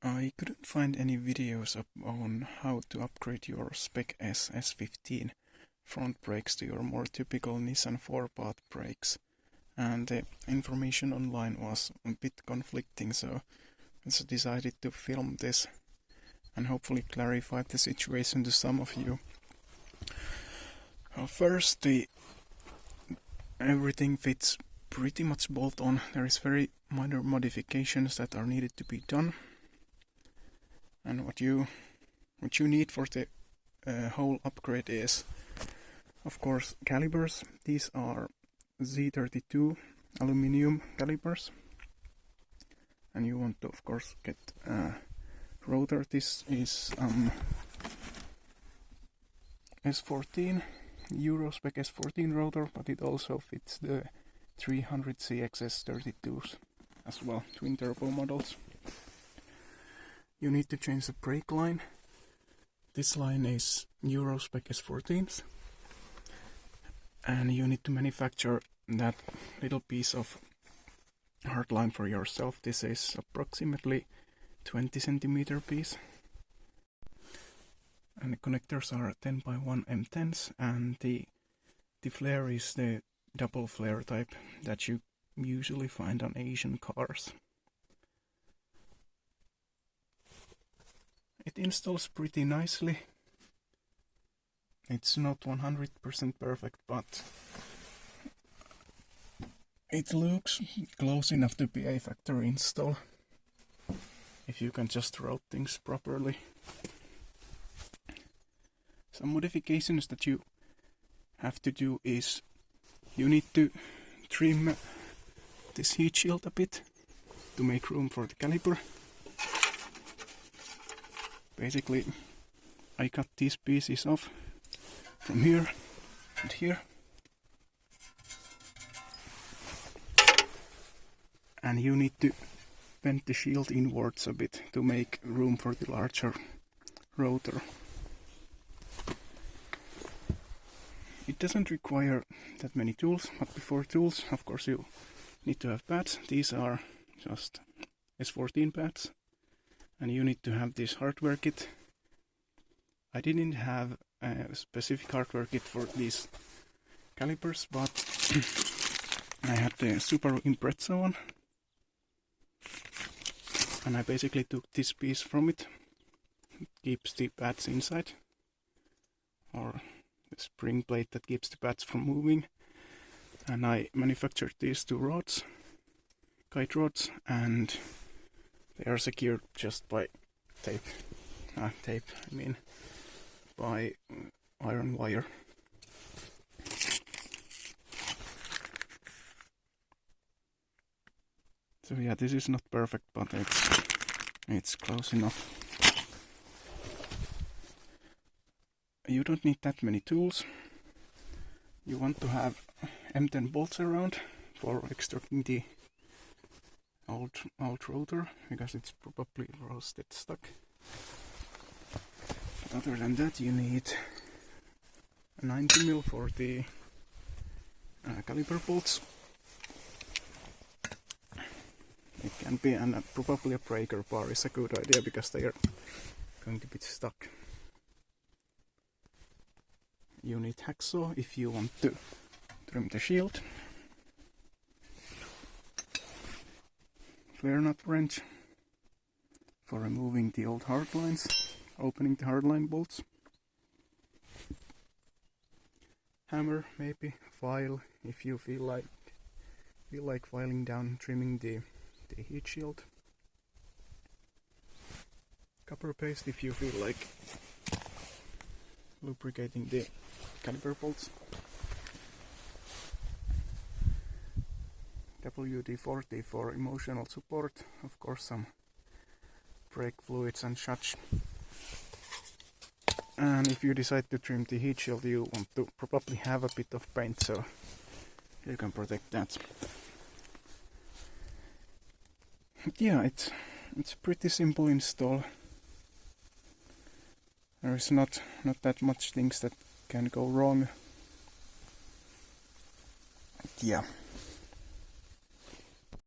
I couldn't find any videos on how to upgrade your Spec S S15 front brakes to your more typical Nissan 4-path brakes, and the information online was a bit conflicting, so I decided to film this and hopefully clarify the situation to some of you. First, everything fits pretty much bolt on. There is very minor modifications that are needed to be done. And what you need for the whole upgrade is, of course, calipers. These are Z32 aluminum calipers, and you want to, of course, get a rotor. This is S14 Euro Spec S14 rotor, but it also fits the 300C XS32s as well, twin turbo models. You need to change the brake line. This line is Euro Spec S14s, and you need to manufacture that little piece of hard line for yourself. This is approximately 20 centimeter piece, and the connectors are 10 by 1 M10s, and the flare is the double flare type that you usually find on Asian cars. It installs pretty nicely. It's not 100% perfect, but it looks close enough to be a factory install if you can just route things properly. Some modifications that you have to do is you need to trim this heat shield a bit to make room for the caliper. Basically, I cut these pieces off from here and here, and you need to bend the shield inwards a bit to make room for the larger rotor. It doesn't require that many tools, but before tools, of course, you need to have pads. These are just S14 pads, and you need to have this hardware kit. I didn't have a specific hardware kit for these calipers, but I had the Subaru Impreza one, and I basically took this piece from it. It keeps the pads inside, or the spring plate that keeps the pads from moving, and I manufactured these two rods, guide rods, and they are secured just by by iron wire. So yeah, this is not perfect, but it's close enough. You don't need that many tools. You want to have M10 bolts around for extracting the old rotor, because it's probably rusted stuck. But other than that, you need a 90mm for the caliper bolts. It can be, and probably a breaker bar is a good idea, because they are going to be stuck. You need hacksaw if you want to trim the shield. Flare nut wrench for removing the old hard lines, opening the hardline bolts. Hammer, maybe file if you feel like filing down, trimming the heat shield. Copper paste if you feel like lubricating the caliper bolts. WD-40 for emotional support, of course some brake fluids and such. And if you decide to trim the heat shield, you want to probably have a bit of paint, so you can protect that. Yeah, it's a pretty simple install. There is not that much things that can go wrong. Yeah.